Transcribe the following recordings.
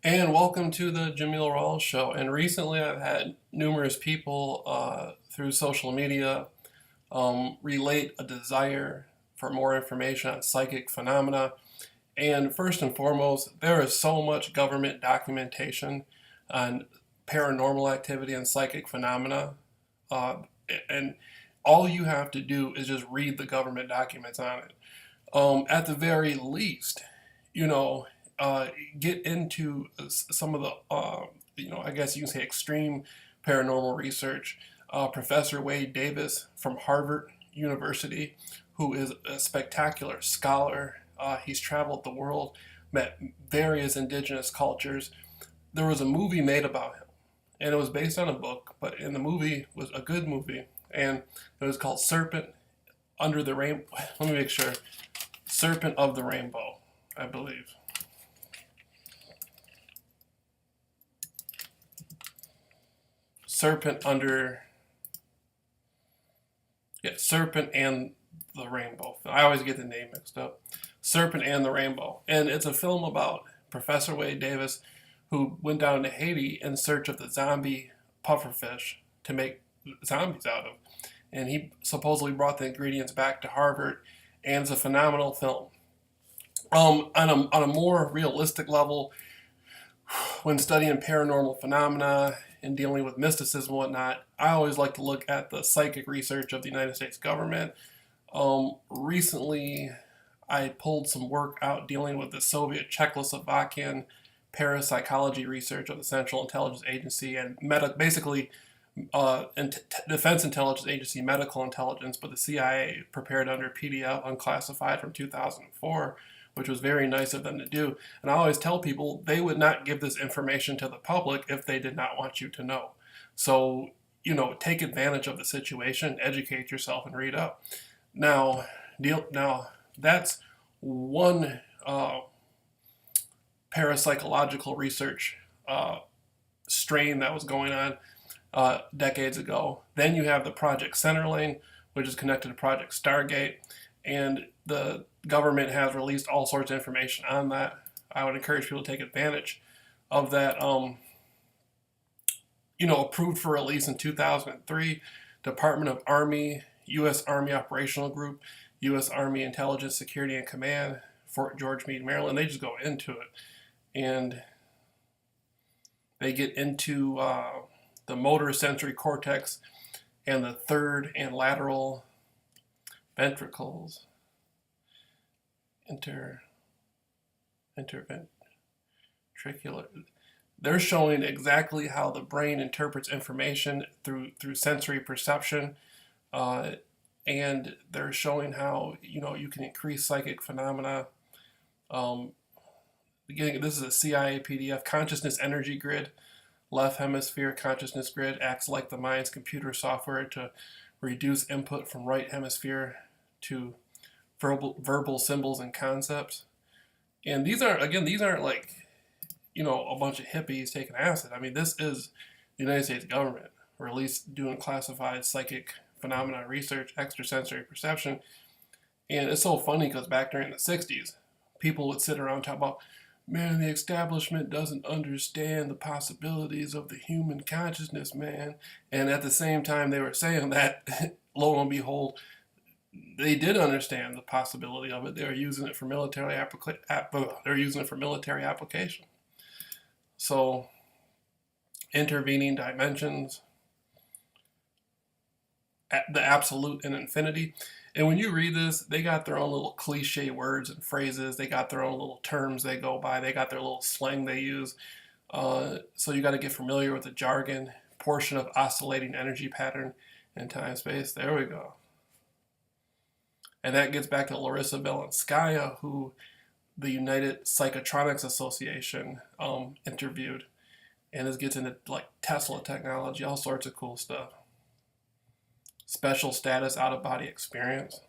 And welcome to the Jameel Rawls show. And recently, I've had numerous people through social media relate a desire for more information on psychic phenomena. And first and foremost, there is so much government documentation on paranormal activity and psychic phenomena. Uh, and all you have to do is just read the government documents on it. At the very least, you know, uh, get into some of the, I guess you can say extreme paranormal research. Professor Wade Davis from Harvard University, who is a spectacular scholar. He's traveled the world, met various indigenous cultures. There was a movie made about him, and it was based on a book, but in the movie was a good movie, and it was called Serpent Under the Rainbow. Let me make sure. Serpent of the Rainbow, I believe. Serpent under, yeah, Serpent and the Rainbow. I always get the name mixed up. Serpent and the Rainbow. And it's a film about Professor Wade Davis, who went down to Haiti in search of the zombie pufferfish to make zombies out of. And he supposedly brought the ingredients back to Harvard, and it's a phenomenal film. On a more realistic level, when studying paranormal phenomena and dealing with mysticism and whatnot, I always like to look at the psychic research of the United States government. Recently, I pulled some work out dealing with the Soviet Czechoslovakian parapsychology research of the Central Intelligence Agency and basically Defense Intelligence Agency medical intelligence, but the CIA prepared under PDF unclassified from 2004, which was very nice of them to do. And I always tell people they would not give this information to the public if they did not want you to know. So, take advantage of the situation, educate yourself, and read up. Now, that's one parapsychological research strain that was going on decades ago. Then you have the Project Centerlane, which is connected to Project Stargate, and the government has released all sorts of information on that. I would encourage people to take advantage of that. Approved for release in 2003, Department of Army, U.S. Army Operational Group, U.S. Army Intelligence Security and Command, Fort George Meade, Maryland. They just go into it, and they get into the motor sensory cortex and the third and lateral ventricles, interventricular. They're showing exactly how the brain interprets information through sensory perception, and they're showing how you can increase psychic phenomena. This is a CIA PDF. Consciousness energy grid. Left hemisphere consciousness grid acts like the mind's computer software to reduce input from right hemisphere to verbal symbols and concepts. And these aren't like, a bunch of hippies taking acid. I mean, this is the United States government, or at least doing classified psychic phenomena research, extrasensory perception. And it's so funny because back during the 60s, people would sit around and talk about, man, the establishment doesn't understand the possibilities of the human consciousness, man. And at the same time they were saying that, lo and behold, they did understand the possibility of it. They were using it for military application. So, intervening dimensions, the absolute and infinity. And when you read this, they got their own little cliche words and phrases. They got their own little terms they go by. They got their little slang they use. So you got to get familiar with the jargon, portion of oscillating energy pattern in time space. There we go. And that gets back to Larissa Belenskaya, who the United Psychotronics Association interviewed. And this gets into like Tesla technology, all sorts of cool stuff. Special status out-of-body experience.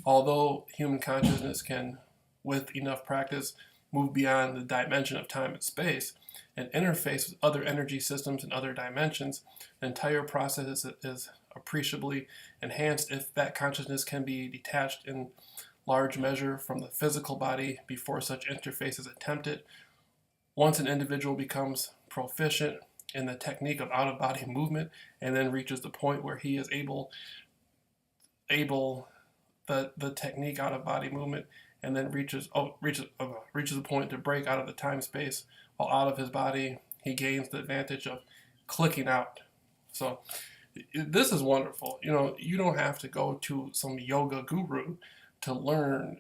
Although human consciousness can, with enough practice, move beyond the dimension of time and space and interface with other energy systems and other dimensions, the entire process is appreciably enhanced if that consciousness can be detached in large measure from the physical body before such interface is attempted, Once an individual becomes proficient in the technique of out-of-body movement and then reaches the point where he is able the technique out-of-body movement and then reaches the point to break out of the time space while out of his body, he gains the advantage of clicking out. So this is wonderful. You know, you don't have to go to some yoga guru to learn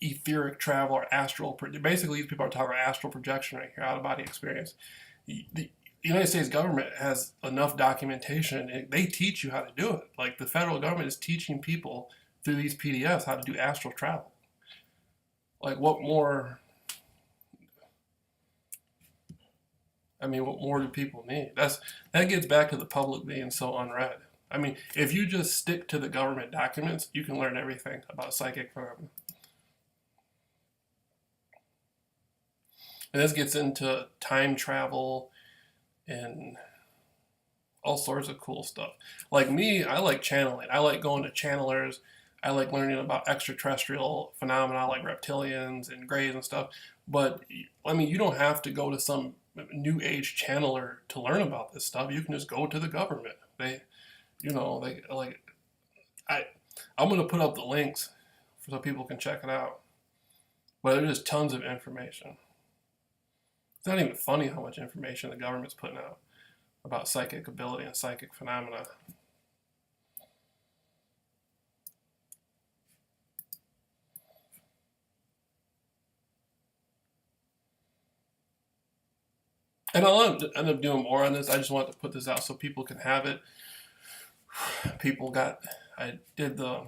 etheric travel or astral. Basically, these people are talking about astral projection right here, out of body experience. The United States government has enough documentation. They teach you how to do it. Like the federal government is teaching people through these PDFs how to do astral travel. Like what more? I mean, what more do people need? That gets back to the public being so unread. I mean, if you just stick to the government documents, you can learn everything about psychic phenomena. And this gets into time travel and all sorts of cool stuff. Like me, I like channeling. I like going to channelers. I like learning about extraterrestrial phenomena like reptilians and greys and stuff. But I mean, you don't have to go to some new age channeler to learn about this stuff. You can just go to the government. I'm gonna put up the links so people can check it out. But there's just tons of information. It's not even funny how much information the government's putting out about psychic ability and psychic phenomena. And I'll end up doing more on this. I just wanted to put this out so people can have it. I did the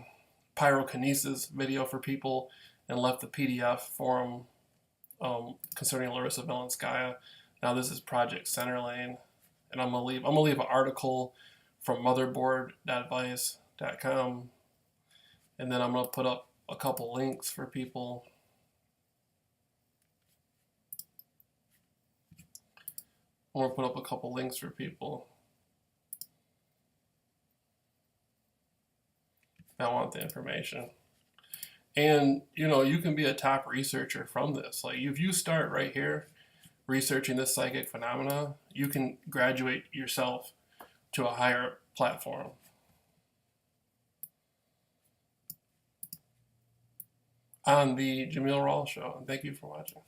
pyrokinesis video for people and left the PDF for them concerning Larissa Valenskaya. Now this is Project Centerlane, and I'm gonna leave an article from motherboard.vice.com, and then I'm gonna put up a couple links for people. I'm gonna put up a couple links for people that want the information. And you know, you can be a top researcher from this. Like if you start right here researching this psychic phenomena, you can graduate yourself to a higher platform. On the Jameel Rawls Show. And thank you for watching.